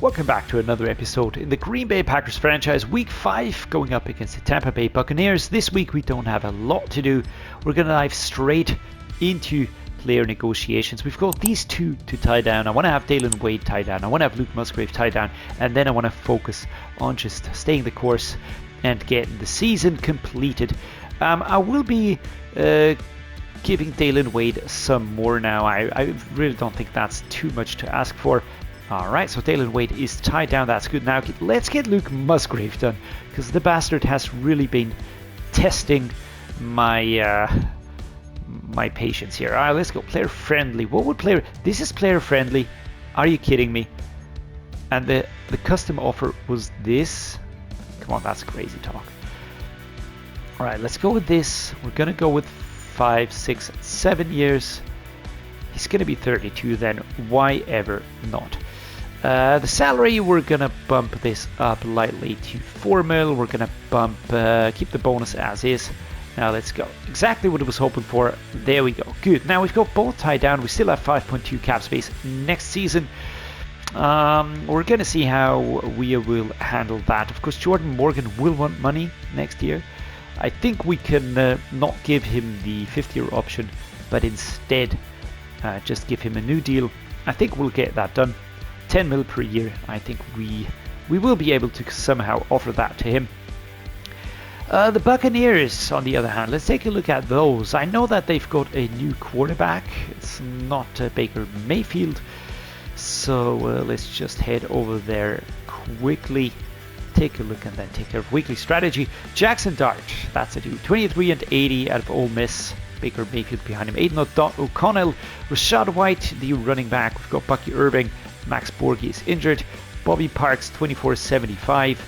Welcome back to another episode in the Green Bay Packers franchise, Week 5, going up against the Tampa Bay Buccaneers. This week we don't have a lot to do. We're going to dive straight into player negotiations. We've got these two to tie down. I want to have Dalen Wade tied down. I want to have Luke Musgrave tied down. And then I want to focus on just staying the course and getting the season completed. I will be giving Dalen Wade some more now. I really don't think that's too much to ask for. Alright, so Dalen Wade is tied down. That's good. Now let's get Luke Musgrave done, because the bastard has really been testing my my patience here. Alright, let's go. Player friendly. What would player... This is player friendly. Are you kidding me? And the custom offer was this. Come on, that's crazy talk. Alright, let's go with this. We're going to go with 5, 6, 7 years. He's going to be 32 then. Why ever not? The salary, we're going to bump this up lightly to 4 mil. We're going to bump, keep the bonus as is. Now let's go. Exactly what I was hoping for. There we go. Good. Now we've got both tied down. We still have 5.2 cap space next season. We're going to see how we will handle that. Of course, Jordan Morgan will want money next year. I think we can not give him the 5th-year option, but instead just give him a new deal. I think we'll get that done. 10 mil per year. I think we will be able to somehow offer that to him. The Buccaneers, on the other hand, let's take a look at those. I know that they've got a new quarterback. It's not Baker Mayfield. So let's just head over there quickly. Take a look and then take care of weekly strategy. Jackson Dart, that's a dude. 23 and 80 out of Ole Miss. Baker Mayfield behind him. Aiden O'Connell. Rashad White, the running back. We've got Bucky Irving. Max Borghi is injured. Bobby Parks, 24-75.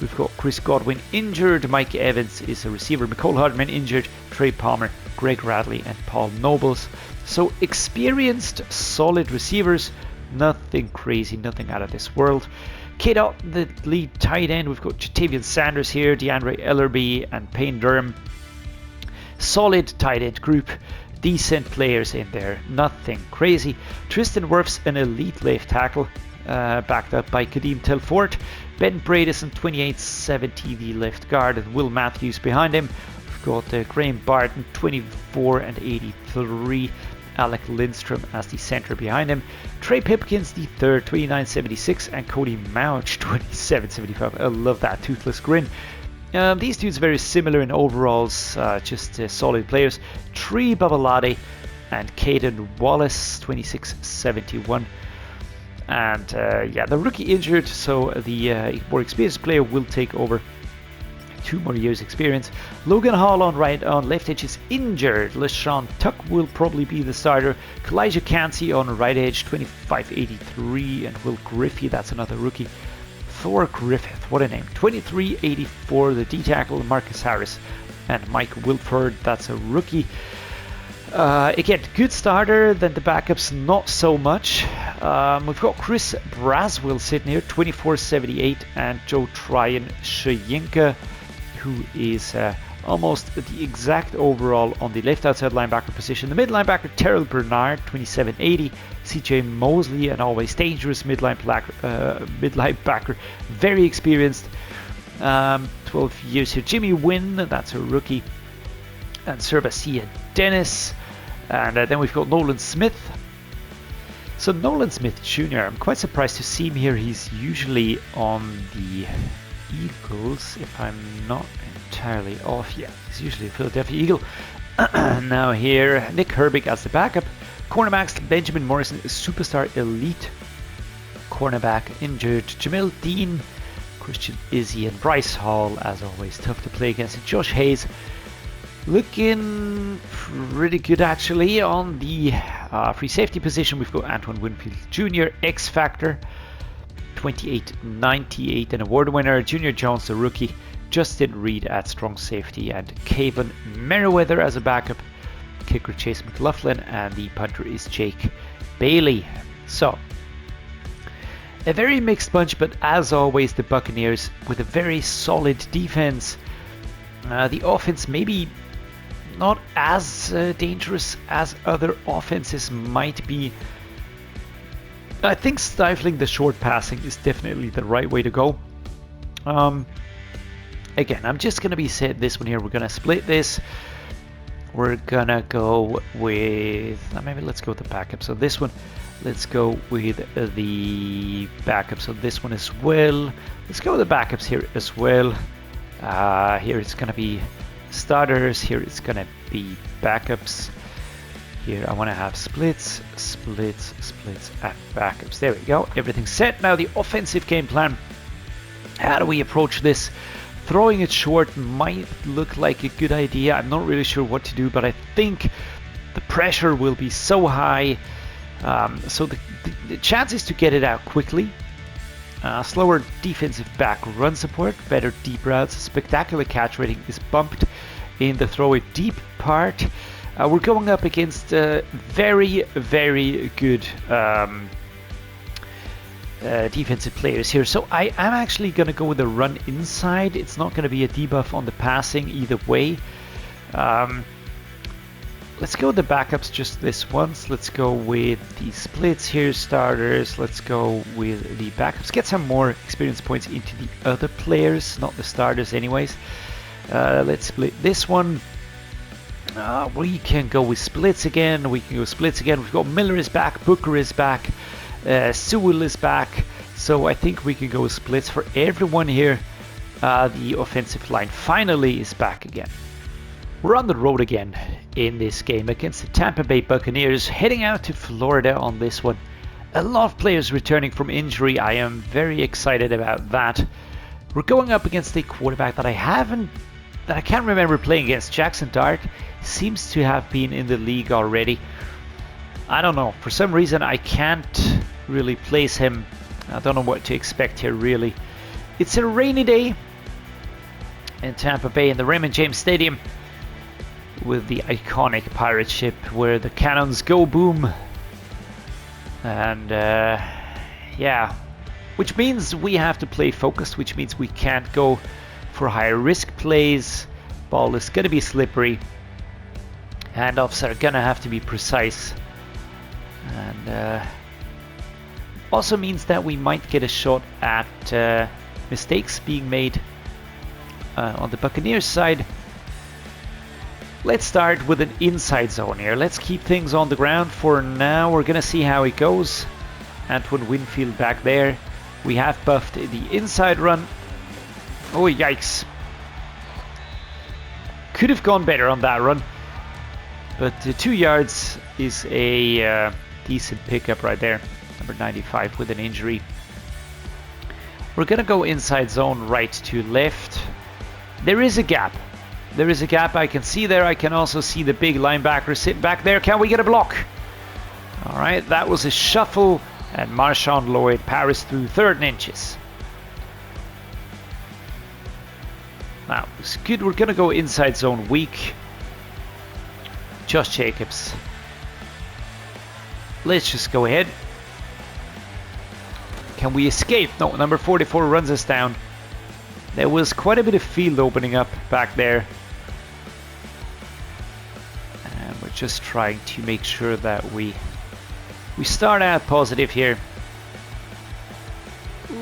We've got Chris Godwin injured. Mike Evans is a receiver. Mecole Hardman injured. Trey Palmer, Greg Radley, and Paul Nobles. So experienced, solid receivers. Nothing crazy, nothing out of this world. K-Dot, the lead tight end. We've got Jatavian Sanders here, DeAndre Ellerby, and Payne Durham. Solid tight end group. Decent players in there, nothing crazy. Tristan Wirfs, an elite left tackle, backed up by Kadeem Telfort. Ben Bredesen, 28-70, the left guard, and Will Matthews behind him. We've got Graham Barton, 24 and 83. Alec Lindstrom as the center behind him. Trey Pipkins, the third, 29-76, and Cody Mouch, 27-75. I love that toothless grin. These dudes are very similar in overalls, just solid players. Tree Babalade and Caden Wallace, 26-71. And yeah, the rookie injured, so the more experienced player will take over. 2 more years experience. Logan Hall on left edge is injured. LeSean Tuck will probably be the starter. Kalijah Cansey on right edge, 25-83, and Will Griffey, that's another rookie. Thor Griffith, what a name. 23-84, the D-tackle. Marcus Harris and Mike Wilford, that's a rookie. Again, good starter, then the backups not so much. We've got Chris Braswell sitting here, 24-78, and Joe Tryon Shayinka, who is almost the exact overall on the left outside linebacker position. The mid linebacker, Terrell Bernard, 27-80. CJ Mosley, an always dangerous mid linebacker, very experienced. 12 years here. Jimmy Wynn, that's a rookie. And Servacia Dennis. And then we've got Nolan Smith. So Nolan Smith Jr., I'm quite surprised to see him here. He's usually on the Eagles, if I'm not entirely off. Yeah, he's usually a Philadelphia Eagle. Now here, Nick Herbig as the backup. Cornerbacks, Benjamin Morrison, superstar elite cornerback, injured. Jamil Dean, Christian Izzy, and Bryce Hall, as always, tough to play against. And Josh Hayes, looking pretty good actually. On the free safety position, we've got Antoine Winfield Jr., X Factor, 28-98, an award winner. Junior Jones, the rookie. Justin Reed at strong safety, and Kevin Merriweather as a backup. Kicker Chase McLaughlin, and the punter is Jake Bailey. So a very mixed bunch, but as always, the Buccaneers with a very solid defense. The offense maybe not as dangerous as other offenses might be. I think stifling the short passing is definitely the right way to go. Again, I'm just going to be setting this one here. We're going to split this. We're going to go with... maybe let's go with the backup. So this one, let's go with the backup. So this one as well. Let's go with the backups here as well. Here it's going to be starters. Here it's going to be backups. Here I want to have splits, splits, splits, and backups. There we go. Everything's set. Now the offensive game plan. How do we approach this? Throwing it short might look like a good idea. I'm not really sure what to do, but I think the pressure will be so high. So the chances to get it out quickly. Slower defensive back run support, better deep routes, spectacular catch rating is bumped in the throw it deep part. We're going up against very, very good defensive players here. So I am actually going to go with a run inside. It's not going to be a debuff on the passing either way. Let's go with the backups just this once. Let's go with the splits here, starters. Let's go with the backups. Get some more experience points into the other players, not the starters anyways. Let's split this one. We can go with splits again. We can go splits again. We've got Miller is back, Booker is back, Sewell is back. So I think we can go with splits for everyone here. The offensive line finally is back again. We're on the road again in this game against the Tampa Bay Buccaneers, heading out to Florida on this one. A lot of players returning from injury. I am very excited about that. We're going up against a quarterback that I can't remember playing against. Jackson Dart seems to have been in the league already. I don't know. For some reason, I can't really place him. I don't know what to expect here, really. It's a rainy day in Tampa Bay in the Raymond James Stadium with the iconic pirate ship where the cannons go boom. And yeah, which means we have to play focused, which means we can't go for higher risk plays. Ball is going to be slippery. Handoffs are going to have to be precise. And also means that we might get a shot at mistakes being made on the Buccaneers side. Let's start with an inside zone here. Let's keep things on the ground for now. We're going to see how it goes. Antoine Winfield back there. We have buffed the inside run. Oh, yikes. Could have gone better on that run. But 2 yards is a decent pickup right there. Number 95 with an injury. We're going to go inside zone right to left. There is a gap. There is a gap I can see there. I can also see the big linebacker sitting back there. Can we get a block? All right, that was a shuffle. And Marshawn Lloyd powers through 3rd and inches. Now, it's good. We're going to go inside zone weak. Josh Jacobs. Let's just go ahead. Can we escape? No, number 44 runs us down. There was quite a bit of field opening up back there. And we're just trying to make sure that we start out positive here.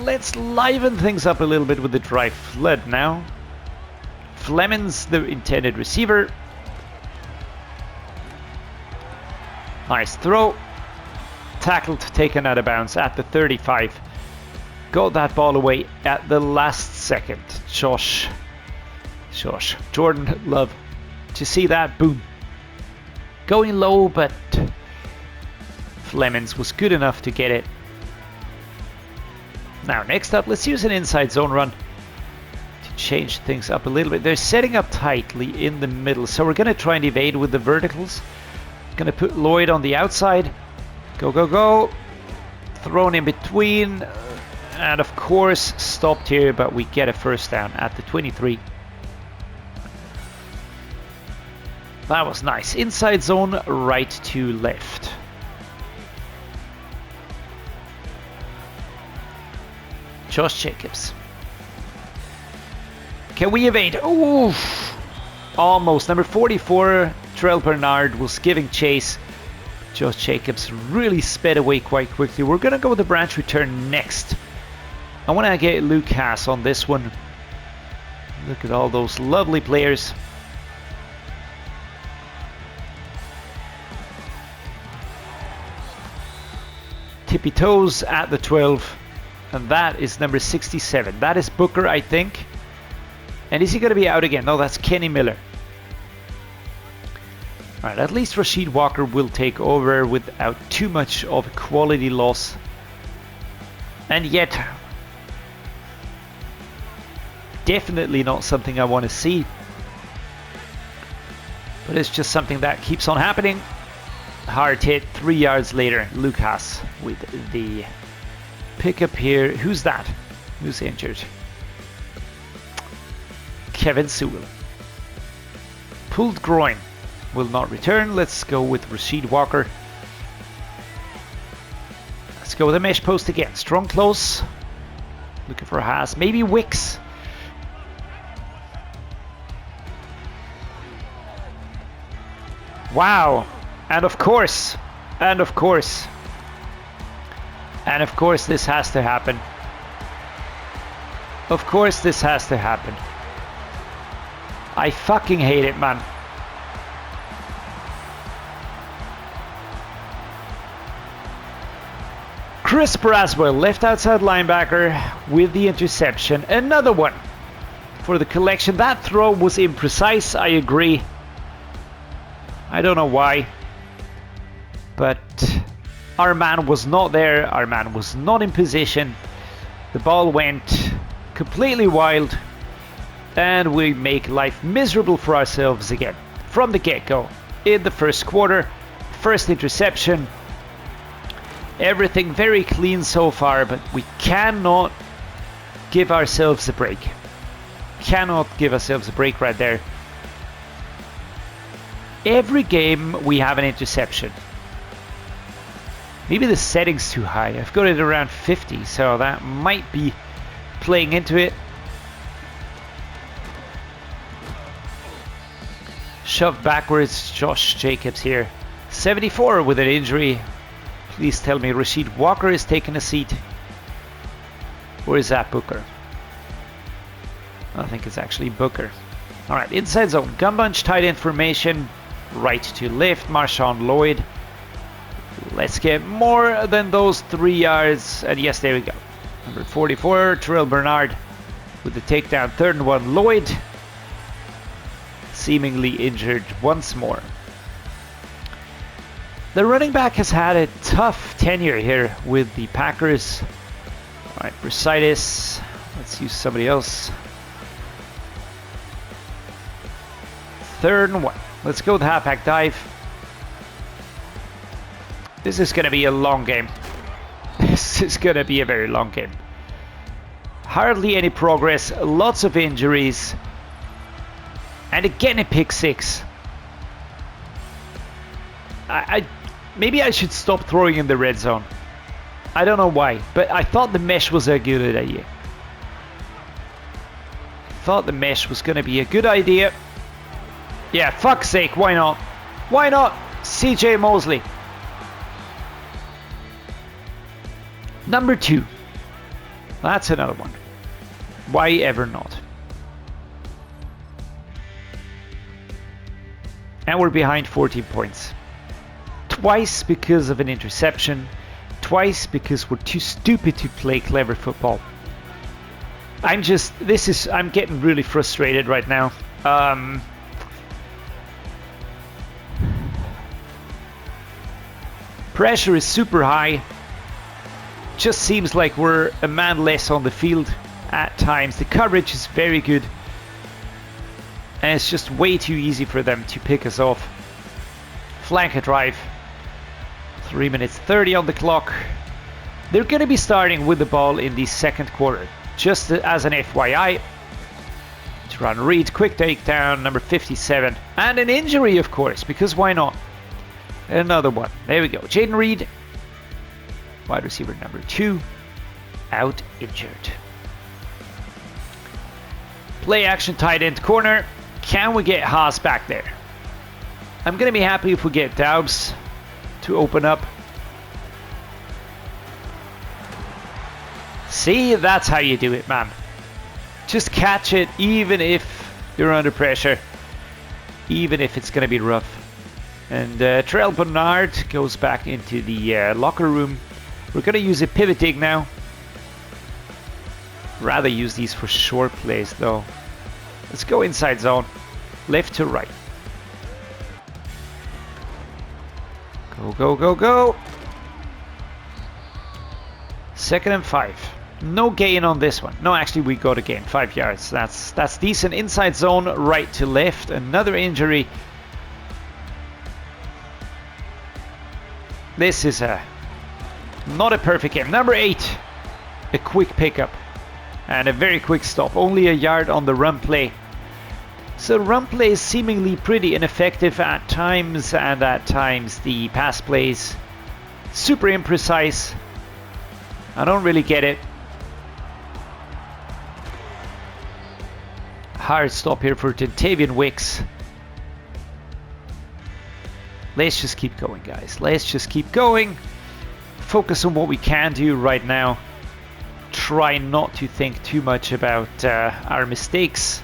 Let's liven things up a little bit with the dry flood now. Fleming's the intended receiver. Nice throw. Tackled, taken out of bounds at the 35. Got that ball away at the last second. Josh. Jordan Love. To see that, boom. Going low, but Flemings was good enough to get it. Now, next up, let's use an inside zone run to change things up a little bit. They're setting up tightly in the middle, so we're going to try and evade with the verticals. Going to put Lloyd on the outside. Go, go, go. Thrown in between. And of course, stopped here, but we get a first down at the 23. That was nice. Inside zone, right to left. Josh Jacobs. Can we evade? Oof! Almost. Number 44, Terrell Bernard, was giving chase. Josh Jacobs really sped away quite quickly. We're going to go with the branch return next. I want to get Lucas on this one. Look at all those lovely players. Tippy toes at the 12. And that is number 67. That is Booker, I think. And is he going to be out again? No, that's Kenny Miller. Alright, at least Rasheed Walker will take over without too much of a quality loss. And yet, definitely not something I want to see. But it's just something that keeps on happening. Hard hit 3 yards later. Lucas with the pickup here. Who's that? Who's injured? Kevin Sewell. Pulled groin. Will not return. Let's go with Rasheed Walker. Let's go with a mesh post again. Strong close. Looking for a Haas. Maybe Wicks. Wow. And of course. And of course. And of course this has to happen. Of course this has to happen. I fucking hate it, man. Chris Braswell, left outside linebacker with the interception. Another one for the collection. That throw was imprecise, I agree. I don't know why. But our man was not there. Our man was not in position. The ball went completely wild. And we make life miserable for ourselves again. From the get-go. In the first quarter. First interception. Everything very clean so far, but we cannot give ourselves a break. Cannot give ourselves a break right there. Every game we have an interception. Maybe the setting's too high. I've got it around 50, so that might be playing into it. Shoved backwards, Josh Jacobs here. 74 with an injury. Please tell me Rasheed Walker is taking a seat. Or is that Booker? I think it's actually Booker. Alright, inside zone. Gun bunch, tight end formation. Right to left, Marshawn Lloyd. Let's get more than those 3 yards. And yes, there we go. Number 44, Terrell Bernard with the takedown. 3rd and 1, Lloyd. Seemingly injured once more. The running back has had a tough tenure here with the Packers. Alright, Brasitis. Let's use somebody else. 3rd and 1. Let's go with halfback dive. This is going to be a long game. This is going to be a very long game. Hardly any progress. Lots of injuries. And again a pick 6. Maybe I should stop throwing in the red zone. I don't know why, but I thought the mesh was a good idea. Thought the mesh was going to be a good idea. Yeah, fuck's sake, why not? Why not? CJ Mosley. Number 2. That's another one. Why ever not? And we're behind 14 points. Twice because of an interception. Twice because we're too stupid to play clever football. I'm getting really frustrated right now. Pressure is super high. Just seems like we're a man less on the field at times. The coverage is very good. And it's just way too easy for them to pick us off. Flanker drive. 3 minutes 30 on the clock. They're going to be starting with the ball in the second quarter. Just as an FYI. Run Reed, quick takedown, number 57. And an injury, of course, because why not? Another one. There we go. Jaden Reed, wide receiver number 2, out injured. Play action, tight end corner. Can we get Haas back there? I'm going to be happy if we get Daubs. to open up. See, that's how you do it, man. Just catch it even if you're under pressure, even if it's going to be rough. And Terrell Bernard goes back into the locker room. We're going to use a pivot dig now. Rather use these for short plays though. Let's go inside zone, left to right. Go, go, go, go. 2nd and 5. No gain on this one. No, actually we got a gain, 5 yards. That's decent. Inside zone, right to left. Another injury. This is not a perfect game. Number 8, a quick pickup and a very quick stop. Only a yard on the run play. So run play is seemingly pretty ineffective at times, and at times the pass plays super imprecise. I don't really get it. Hard stop here for Dontavian Wicks. Let's just keep going, guys. Let's just keep going. Focus on what we can do right now. Try not to think too much about our mistakes.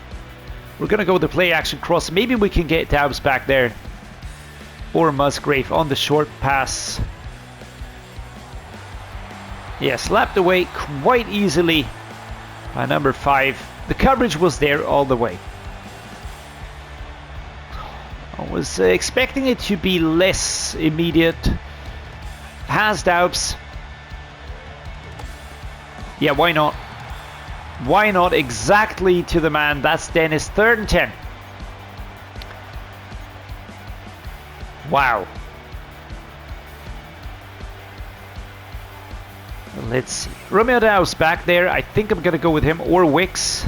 We're going to go with the play action cross. Maybe we can get Doubs back there. Or Musgrave on the short pass. Yeah, slapped away quite easily by number 5. The coverage was there all the way. I was expecting it to be less immediate. Has Doubs. Yeah, why not? Why not? Exactly to the man. That's Dennis. 3rd and 10. Wow. Let's see. Romeo Doubs back there. I think I'm going to go with him or Wicks.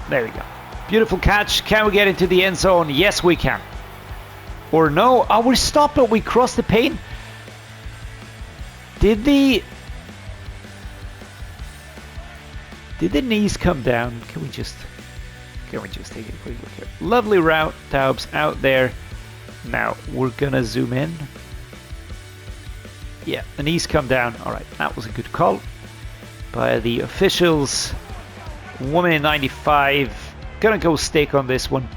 There we go. Beautiful catch. Can we get into the end zone? Yes, we can. Or no. Oh, we're stopped, but we crossed the paint. Did the knees come down? Can we just take a quick look here? Lovely route. Doubs out there. Now we're gonna zoom in. Yeah, the knees come down. All right, that was a good call by the officials. 1 minute 95. Gonna go stake on this one.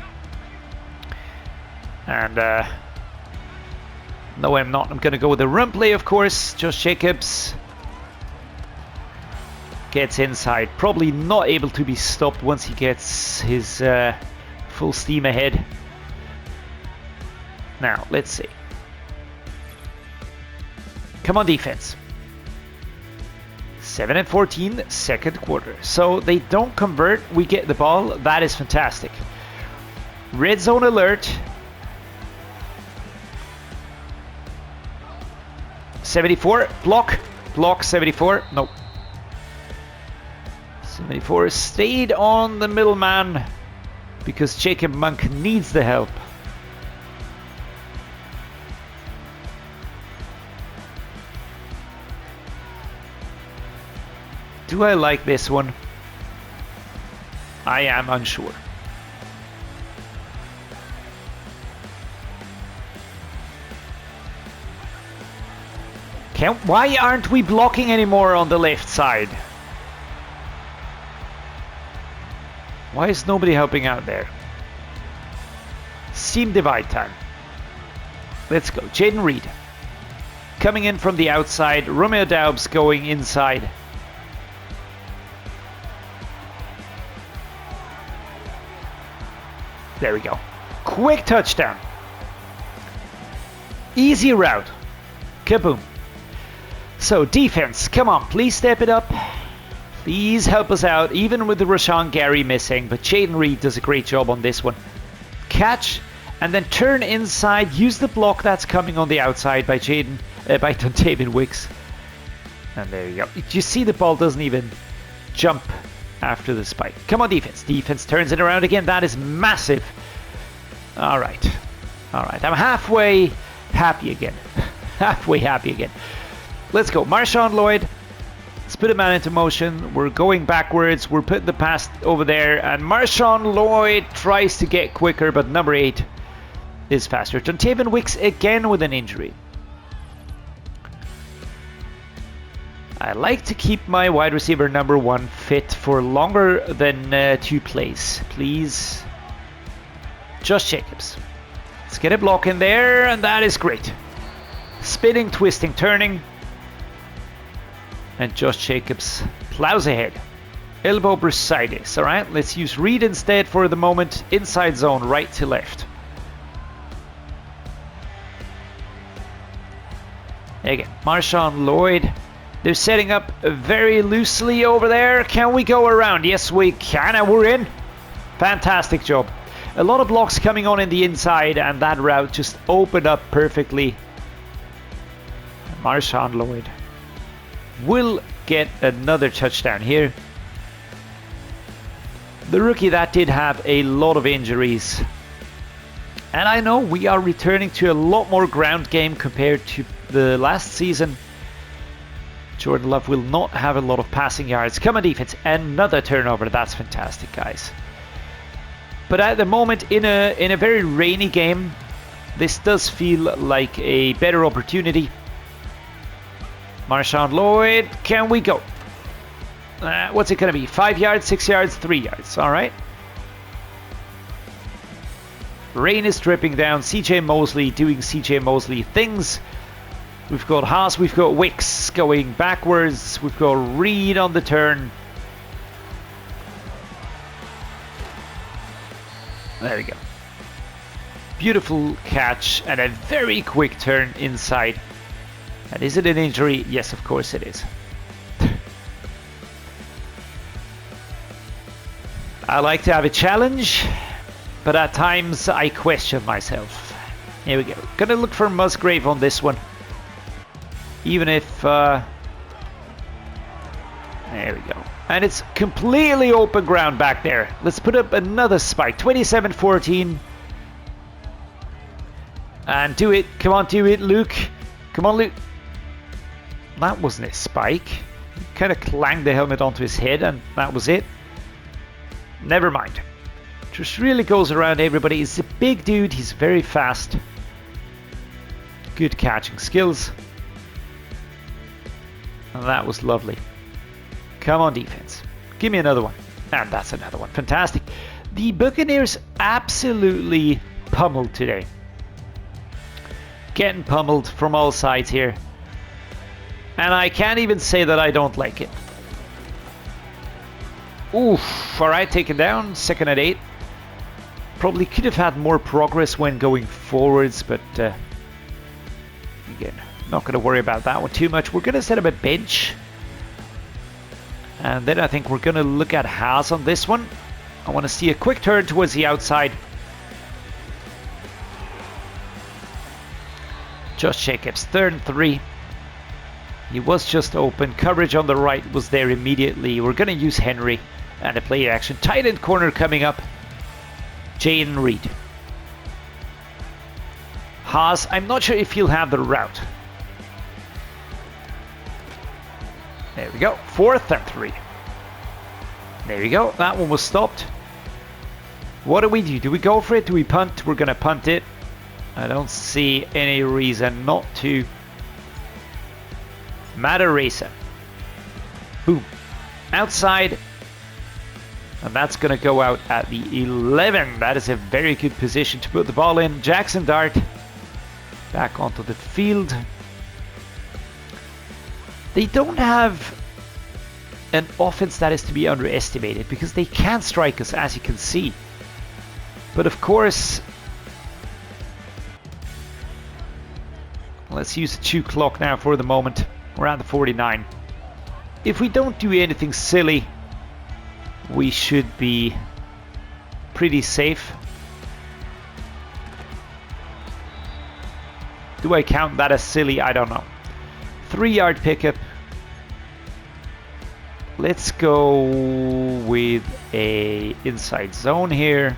And no, I'm not. I'm gonna go with the run play, of course. Josh Jacobs gets inside. Probably not able to be stopped once he gets his full steam ahead. Now, let's see. Come on, defense. 7 and 14, 2nd quarter. So they don't convert. We get the ball. That is fantastic. Red zone alert. 74. Block 74. Nope. 74 stayed on the middleman because Jacob Monk needs the help. Do I like this one? I am unsure. Why aren't we blocking anymore on the left side? Why is nobody helping out there? Seam divide time. Let's go. Jaden Reed coming in from the outside. Romeo Doubs going inside. There we go. Quick touchdown. Easy route. Kaboom. So defense, come on, please step it up. Please help us out, even with the Rashawn Gary missing. But Jaden Reed does a great job on this one. Catch and then turn inside. Use the block that's coming on the outside by Dontavian Wicks. And there you go. You see the ball doesn't even jump after the spike. Come on, defense. Defense turns it around again. That is massive. All right. All right. I'm halfway happy again. Halfway happy again. Let's go. Marshawn Lloyd. Let's put a man into motion. We're going backwards. We're putting the pass over there. And Marshawn Lloyd tries to get quicker, but number 8 is faster. Dontavian Wicks again with an injury. I like to keep my wide receiver number 1 fit for longer than 2 plays. Please. Josh Jacobs. Let's get a block in there, and that is great. Spinning, twisting, turning. And Josh Jacobs plows ahead. Elbow Brusitis. Alright, let's use read instead for the moment. Inside zone, right to left. Again, Marshawn Lloyd. They're setting up very loosely over there. Can we go around? Yes, we can, and we're in. Fantastic job. A lot of blocks coming on in the inside, and that route just opened up perfectly. Marshawn Lloyd will get another touchdown here. The rookie that did have a lot of injuries. And I know we are returning to a lot more ground game compared to the last season. Jordan Love will not have a lot of passing yards. Come on, defense. Another turnover. That's fantastic, guys. But at the moment, in a very rainy game, this does feel like a better opportunity. Marshawn Lloyd, can we go? What's it going to be? 5 yards, 6 yards, 3 yards. All right. Rain is dripping down. CJ Mosley doing CJ Mosley things. We've got Haas, we've got Wicks going backwards. We've got Reed on the turn. There we go. Beautiful catch and a very quick turn inside. And is it an injury? Yes, of course it is. I like to have a challenge, but at times I question myself. Here we go. Gonna look for Musgrave on this one. Even if... there we go. And it's completely open ground back there. Let's put up another spike. 27-14. And do it. Come on, do it, Luke. Come on, Luke. That wasn't a spike. He kind of clanged the helmet onto his head, and that was it. Never mind. Just really goes around everybody. He's a big dude. He's very fast. Good catching skills. And that was lovely. Come on, defense. Give me another one. And that's another one. Fantastic. The Buccaneers absolutely pummeled today. Getting pummeled from all sides here. And I can't even say that I don't like it. Oof. Alright, taken down. 2nd and 8. Probably could have had more progress when going forwards, but again, not going to worry about that one too much. We're going to set up a bench. And then I think we're going to look at Haas on this one. I want to see a quick turn towards the outside. Josh Jacobs, 3rd and 3. He was just open. Coverage on the right was there immediately. We're going to use Henry and a play action. Tight end corner coming up. Jaden Reed. Haas, I'm not sure if he'll have the route. There we go. 4th and 3. There we go. That one was stopped. What do we do? Do we go for it? Do we punt? We're going to punt it. I don't see any reason not to. Madaresa. Boom. Outside. And that's going to go out at the 11. That is a very good position to put the ball in. Jackson Dart back onto the field. They don't have an offense that is to be underestimated because they can strike us, as you can see. But of course, let's use the 2 clock now for the moment. We're at the 49. If we don't do anything silly, we should be pretty safe. Do I count that as silly? I don't know. 3-yard pickup. Let's go with a inside zone here.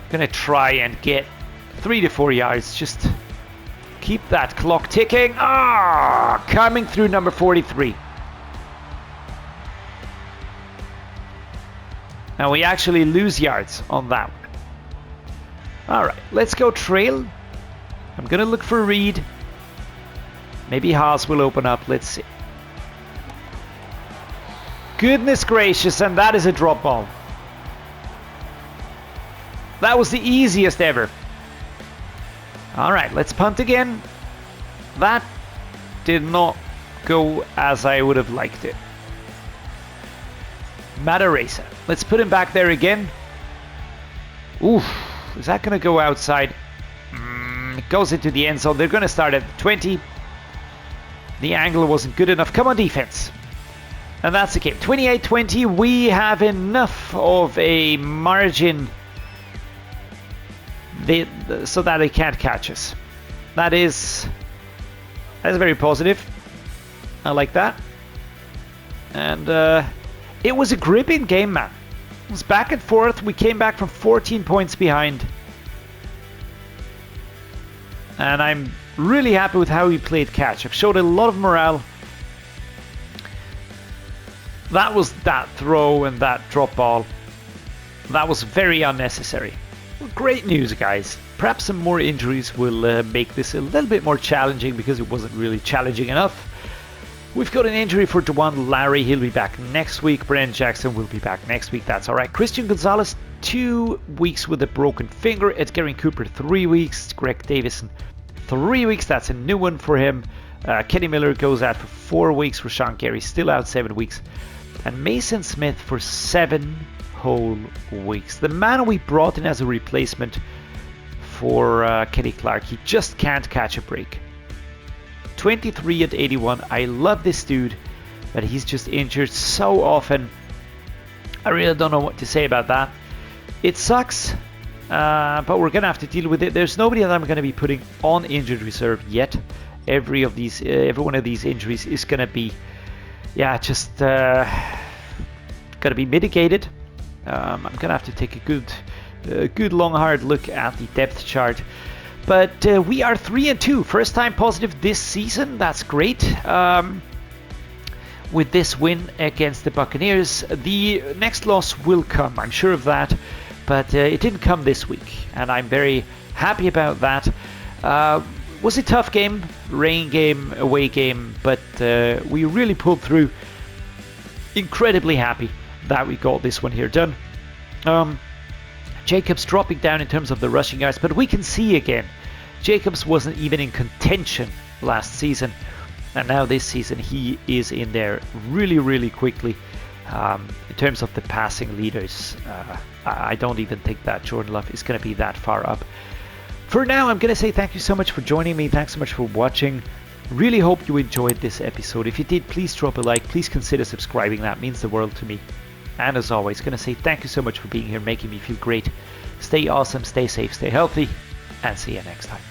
Gonna try and get 3 to 4 yards. Just keep that clock ticking. Coming through number 43. And we actually lose yards on that one. All right, let's go trail. I'm going to look for Reed. Maybe Haas will open up. Let's see. Goodness gracious, and that is a drop ball. That was the easiest ever. All right, let's punt again. That did not go as I would have liked it. Madaresa. Let's put him back there again. Oof. Is that going to go outside? It goes into the end zone. They're going to start at 20. The angle wasn't good enough. Come on, defense. And that's the game. 28-20. We have enough of a margin so that they can't catch us. That is very positive. I like that. And it was a gripping game, man. It was back and forth. We came back from 14 points behind. And I'm really happy with how he played catch. I've showed a lot of morale. That was that throw and that drop ball. That was very unnecessary. Well, great news, guys. Perhaps some more injuries will make this a little bit more challenging because it wasn't really challenging enough. We've got an injury for Dewan Larry. He'll be back next week. Brandon Jackson will be back next week. That's all right. Christian Gonzalez, 2 weeks with a broken finger. Edgerrin Cooper, 3 weeks. Greg Davison, 3 weeks. That's a new one for him. Kenny Miller goes out for 4 weeks. Rashawn Gary still out 7 weeks. And Mason Smith for 7 whole weeks. The man we brought in as a replacement for Kenny Clark, he just can't catch a break. 23 at 81. I love this dude, but he's just injured so often. I really don't know what to say about that. It sucks, but we're gonna have to deal with it. There's nobody that I'm gonna be putting on injured reserve yet. Every one of these injuries is gonna be, just gotta be mitigated. I'm gonna have to take a good long hard look at the depth chart. But we are 3-2, first time positive this season. That's great. With this win against the Buccaneers, the next loss will come, I'm sure of that. But it didn't come this week, and I'm very happy about that. Was a tough game, rain game, away game, but we really pulled through. Incredibly happy that we got this one here done. Jacobs dropping down in terms of the rushing yards, but we can see again, Jacobs wasn't even in contention last season, and now this season he is in there really, really quickly. In terms of the passing leaders, I don't even think that Jordan Love is going to be that far up. For now, I'm going to say thank you so much for joining me. Thanks so much for watching. Really hope you enjoyed this episode. If you did, please drop a like. Please consider subscribing. That means the world to me. And as always, going to say thank you so much for being here, making me feel great. Stay awesome, stay safe, stay healthy, and see you next time.